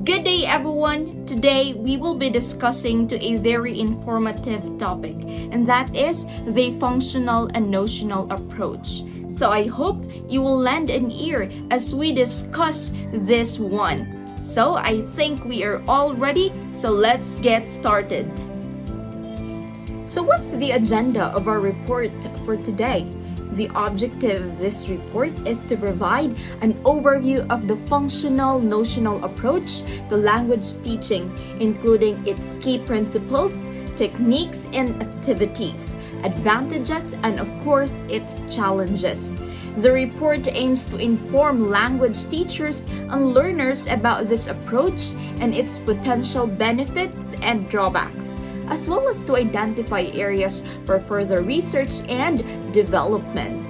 Good day, everyone! Today, we will be discussing to a very informative topic, and that is the functional and notional approach. So I hope you will lend an ear as we discuss this one. So I think we are all ready, so let's get started. So what's the agenda of our report for today? The objective of this report is to provide an overview of the functional notional approach to language teaching, including its key principles, techniques, and activities, advantages, and of course, its challenges. The report aims to inform language teachers and learners about this approach and its potential benefits and drawbacks, as well as to identify areas for further research and development.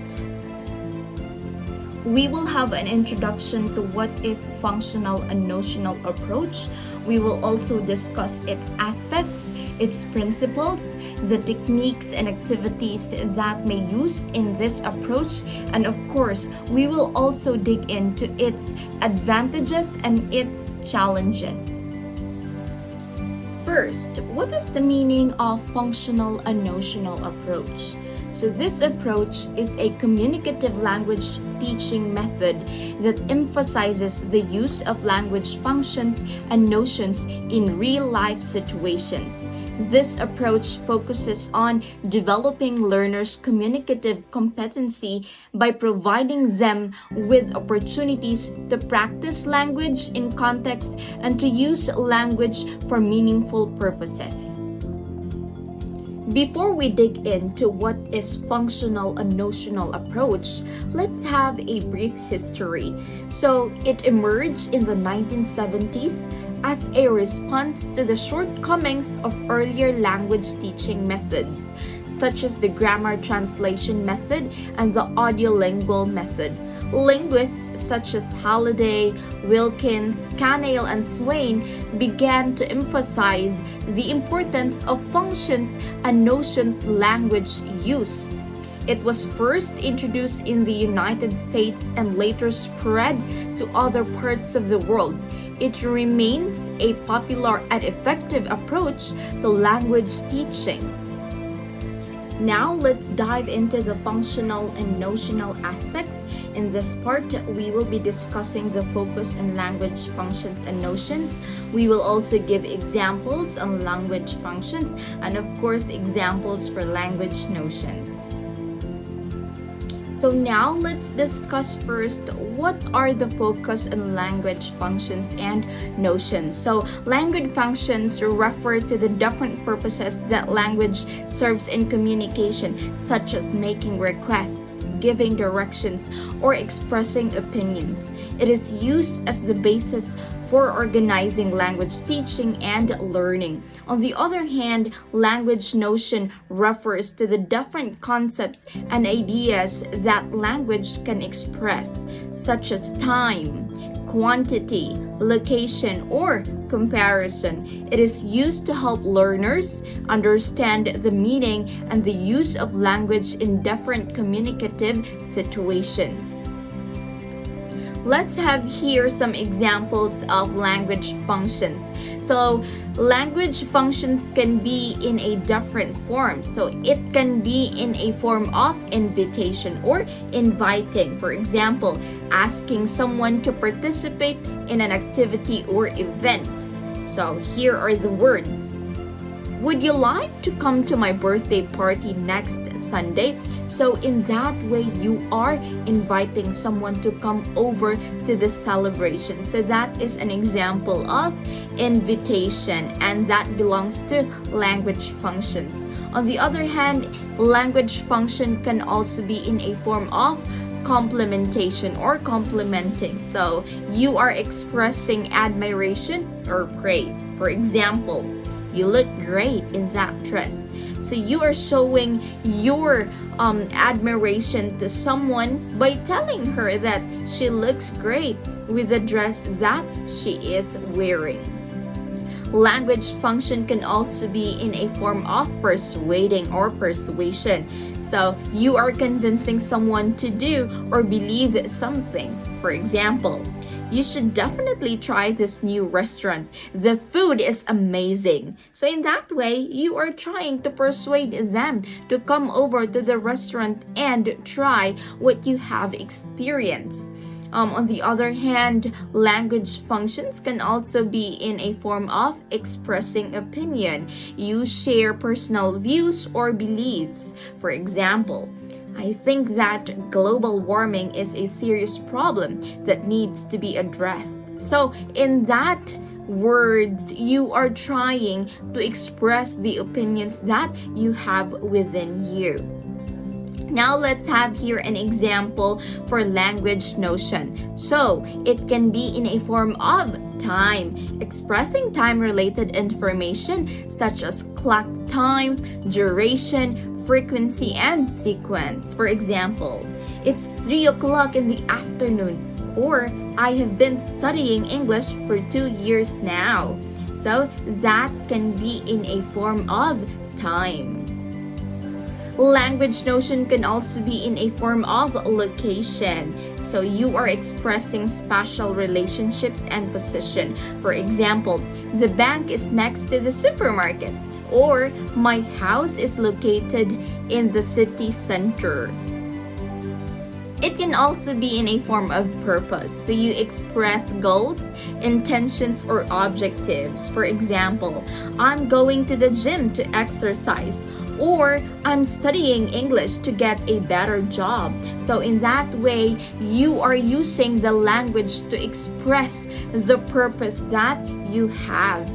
We will have an introduction to what is functional and notional approach. We will also discuss its aspects, its principles, the techniques and activities that may use in this approach, and of course, we will also dig into its advantages and its challenges. First, what is the meaning of functional and notional approach? So this approach is a communicative language teaching method that emphasizes the use of language functions and notions in real-life situations. This approach focuses on developing learners' communicative competency by providing them with opportunities to practice language in context and to use language for meaningful purposes. Before we dig into what is functional and notional approach, let's have a brief history. So, it emerged in the 1970s as a response to the shortcomings of earlier language teaching methods, such as the grammar translation method and the audiolingual method. Linguists such as Halliday, Wilkins, Cannell, and Swain began to emphasize the importance of functions and notions language use. It was first introduced in the United States and later spread to other parts of the world. It remains a popular and effective approach to language teaching. Now, let's dive into the functional and notional aspects. In this part, we will be discussing the focus on language functions and notions. We will also give examples on language functions and, of course, examples for language notions. So now let's discuss first what are the focus on language functions and notions. So language functions refer to the different purposes that language serves in communication, such as making requests, giving directions, or expressing opinions. It is used as the basis for organizing language teaching and learning. On the other hand, language notion refers to the different concepts and ideas that language can express, such as time, quantity, location, or comparison. It is used to help learners understand the meaning and the use of language in different communicative situations. Let's have here some examples of language functions. So, language functions can be in a different form. So, it can be in a form of invitation or inviting. For example, asking someone to participate in an activity or event. So, here are the words. Would you like to come to my birthday party next Sunday? So in that way, you are inviting someone to come over to the celebration. So that is an example of invitation, and that belongs to language functions. On the other hand, language function can also be in a form of complimentation or complimenting. So you are expressing admiration or praise. For example, you look great in that dress. So you are showing your admiration to someone by telling her that she looks great with the dress that she is wearing. Language function can also be in a form of persuading or persuasion. So you are convincing someone to do or believe something. For example, You should definitely try this new restaurant. The food is amazing. So in that way, you are trying to persuade them to come over to the restaurant and try what you have experienced. On the other hand, language functions can also be in a form of expressing opinion. You share personal views or beliefs. For example, I think that global warming is a serious problem that needs to be addressed. So, in that words, you are trying to express the opinions that you have within you. Now let's have here an example for language notion. So it can be in a form of time, expressing time-related information such as clock time, duration, frequency, and sequence. For example, it's 3 o'clock in the afternoon, or I have been studying English for 2 years now. So that can be in a form of time. Language notion can also be in a form of location. So you are expressing spatial relationships and position. For example, the bank is next to the supermarket, or my house is located in the city center. It can also be in a form of purpose. So you express goals, intentions, or objectives. For example, I'm going to the gym to exercise, or I'm studying English to get a better job. So in that way, you are using the language to express the purpose that you have.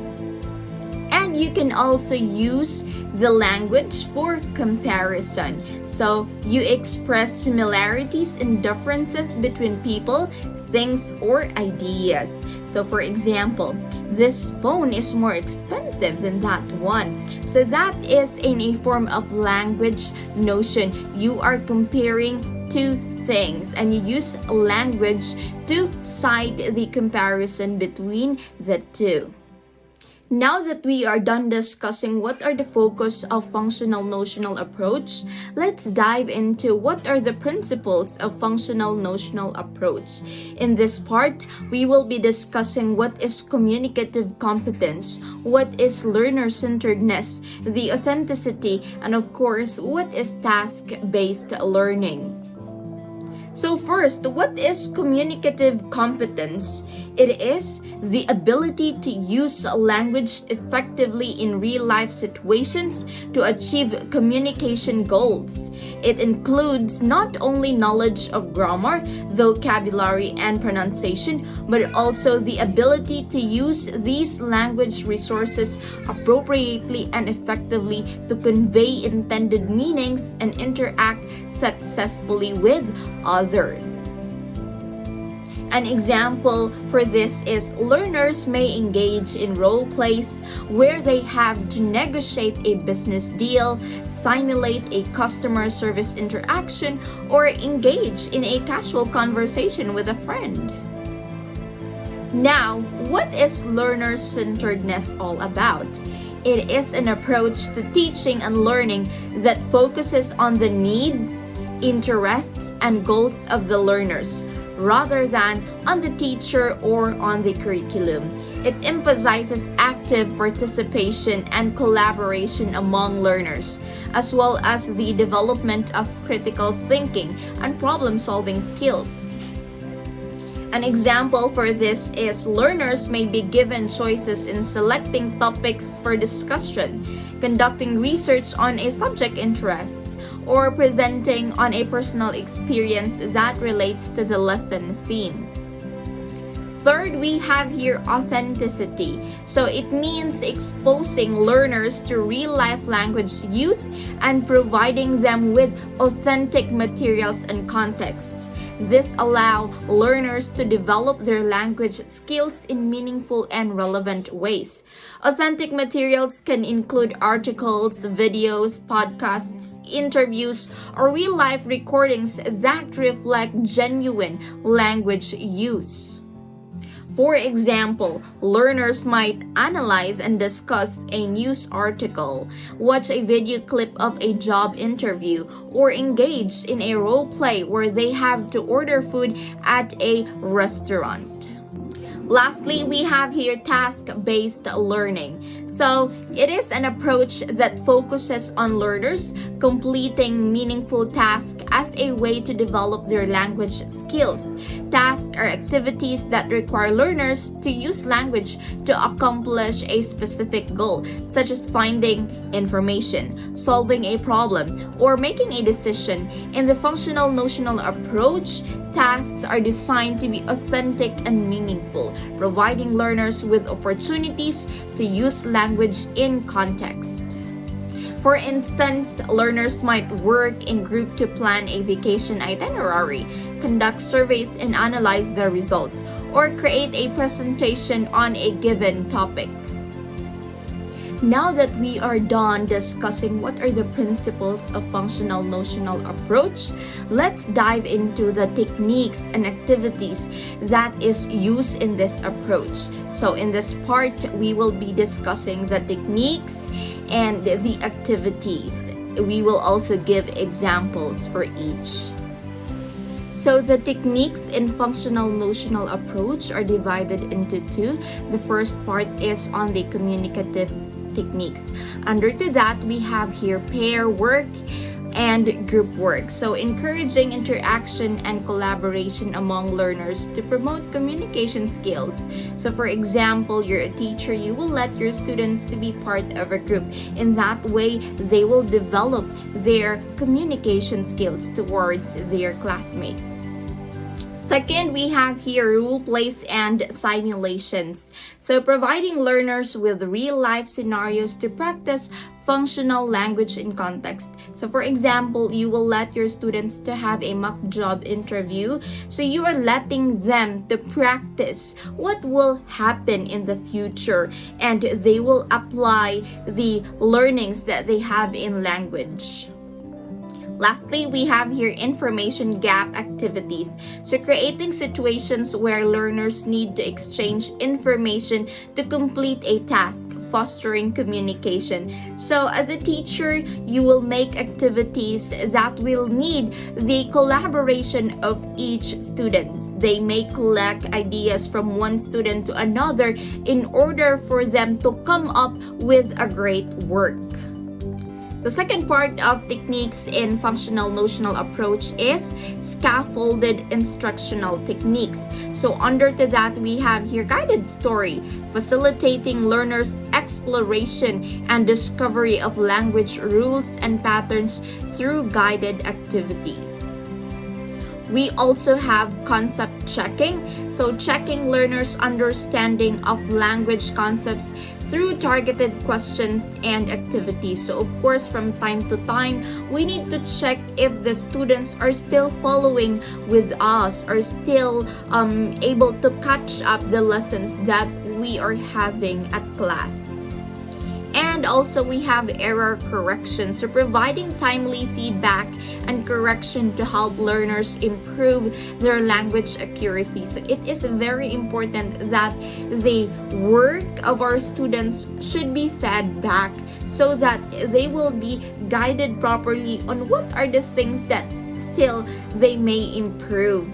And you can also use the language for comparison. So you express similarities and differences between people, things, or ideas. So for example, this phone is more expensive than that one. So that is in a form of language notion. You are comparing two things and you use language to cite the comparison between the two. Now that we are done discussing what are the focus of functional notional approach, let's dive into what are the principles of functional notional approach. In this part, we will be discussing what is communicative competence, what is learner-centeredness, the authenticity, and of course, what is task-based learning. So first, what is communicative competence? It is the ability to use language effectively in real-life situations to achieve communication goals. It includes not only knowledge of grammar, vocabulary, and pronunciation, but also the ability to use these language resources appropriately and effectively to convey intended meanings and interact successfully with others. An example for this is learners may engage in role plays where they have to negotiate a business deal, simulate a customer service interaction, or engage in a casual conversation with a friend. Now, what is learner-centeredness all about? It is an approach to teaching and learning that focuses on the needs, interests, and goals of the learners, rather than on the teacher or on the curriculum. It emphasizes active participation and collaboration among learners, as well as the development of critical thinking and problem-solving skills. An example for this is learners may be given choices in selecting topics for discussion, conducting research on a subject interest, or presenting on a personal experience that relates to the lesson theme. Third, we have here authenticity. So it means exposing learners to real-life language use and providing them with authentic materials and contexts. This allows learners to develop their language skills in meaningful and relevant ways. Authentic materials can include articles, videos, podcasts, interviews, or real-life recordings that reflect genuine language use. For example, learners might analyze and discuss a news article, watch a video clip of a job interview, or engage in a role play where they have to order food at a restaurant. Lastly, we have here task-based learning. So it is an approach that focuses on learners completing meaningful tasks as a way to develop their language skills. Tasks are activities that require learners to use language to accomplish a specific goal, such as finding information, solving a problem, or making a decision. In the functional notional approach, tasks are designed to be authentic and meaningful, providing learners with opportunities to use language in context. For instance, learners might work in group to plan a vacation itinerary, conduct surveys and analyze the results, or create a presentation on a given topic. Now that we are done discussing what are the principles of functional notional approach, let's dive into the techniques and activities that is used in this approach. So in this part, we will be discussing the techniques and the activities. We will also give examples for each. So the techniques in functional notional approach are divided into two. The first part is on the communicative techniques. Under to that, we have here pair work and group work. So encouraging interaction and collaboration among learners to promote communication skills. So for example, you're a teacher, you will let your students to be part of a group. In that way, they will develop their communication skills towards their classmates. Second, we have here role plays and simulations. So providing learners with real-life scenarios to practice functional language in context. So for example, you will let your students to have a mock job interview. So you are letting them to practice what will happen in the future, and they will apply the learnings that they have in language. Lastly, we have here information gap activities. So creating situations where learners need to exchange information to complete a task, fostering communication. So as a teacher, you will make activities that will need the collaboration of each student. They may collect ideas from one student to another in order for them to come up with a great work. The second part of techniques in functional notional approach is scaffolded instructional techniques. So under to that, we have here guided story, facilitating learners' exploration and discovery of language rules and patterns through guided activities. We also have concept checking, so checking learners' understanding of language concepts through targeted questions and activities. So of course, from time to time, we need to check if the students are still following with us, are still able to catch up the lessons that we are having at class. And also we have error correction, so providing timely feedback and correction to help learners improve their language accuracy. So it is very important that the work of our students should be fed back so that they will be guided properly on what are the things that still they may improve.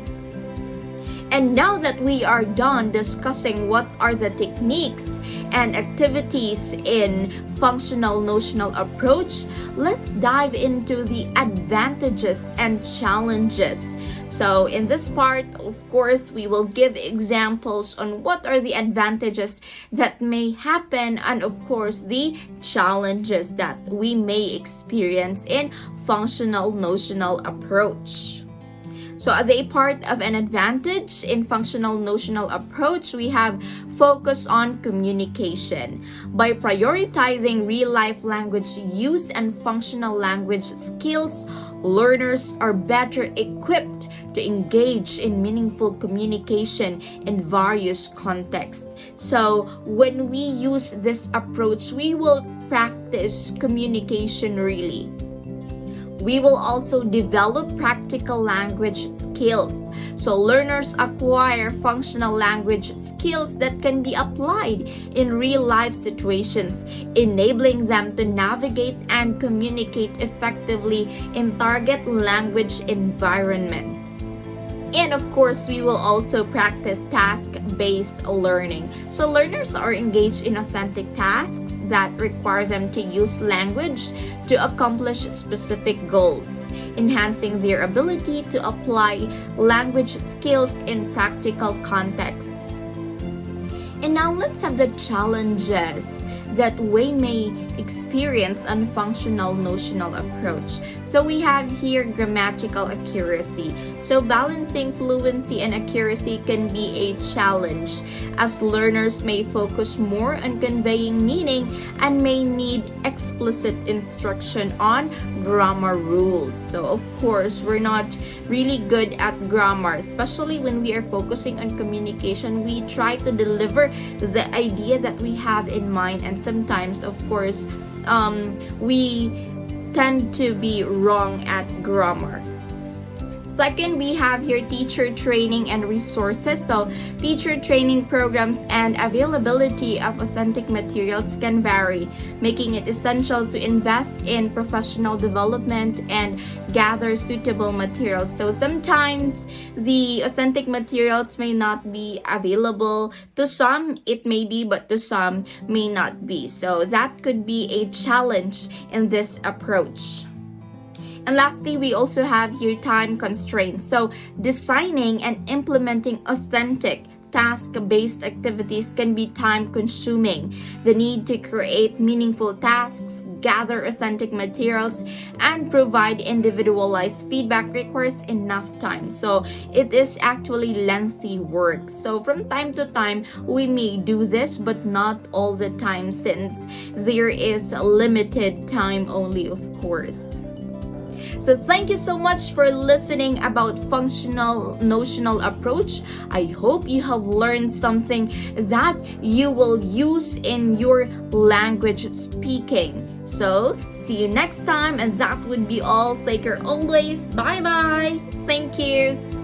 And now that we are done discussing what are the techniques and activities in functional notional approach, let's dive into the advantages and challenges. So in this part, of course, we will give examples on what are the advantages that may happen and of course the challenges that we may experience in functional notional approach. So as a part of an advantage in functional notional approach, we have focus on communication. By prioritizing real-life language use and functional language skills, learners are better equipped to engage in meaningful communication in various contexts. So when we use this approach, we will practice communication really. We will also develop practical language skills. So learners acquire functional language skills that can be applied in real-life situations, enabling them to navigate and communicate effectively in target language environments. And of course, we will also practice task based learning. So learners are engaged in authentic tasks that require them to use language to accomplish specific goals, enhancing their ability to apply language skills in practical contexts. And now let's have the challenges that we may experience on functional notional approach. So we have here grammatical accuracy. So balancing fluency and accuracy can be a challenge, as learners may focus more on conveying meaning and may need explicit instruction on grammar rules. So of course, we're not really good at grammar, especially when we are focusing on communication. We try to deliver the idea that we have in mind, and sometimes, of course, we tend to be wrong at grammar. Second, we have here teacher training and resources. So teacher training programs and availability of authentic materials can vary, making it essential to invest in professional development and gather suitable materials. So sometimes the authentic materials may not be available. To some, it may be, but to some may not be. So that could be a challenge in this approach. And lastly, we also have here time constraints. So designing and implementing authentic task-based activities can be time-consuming. The need to create meaningful tasks, gather authentic materials, and provide individualized feedback requires enough time. So it is actually lengthy work. So from time to time, we may do this, but not all the time, since there is limited time only, of course. So thank you so much for listening about functional notional approach. I hope you have learned something that you will use in your language speaking. So see you next time, and that would be all. Take care always. Bye bye. Thank you.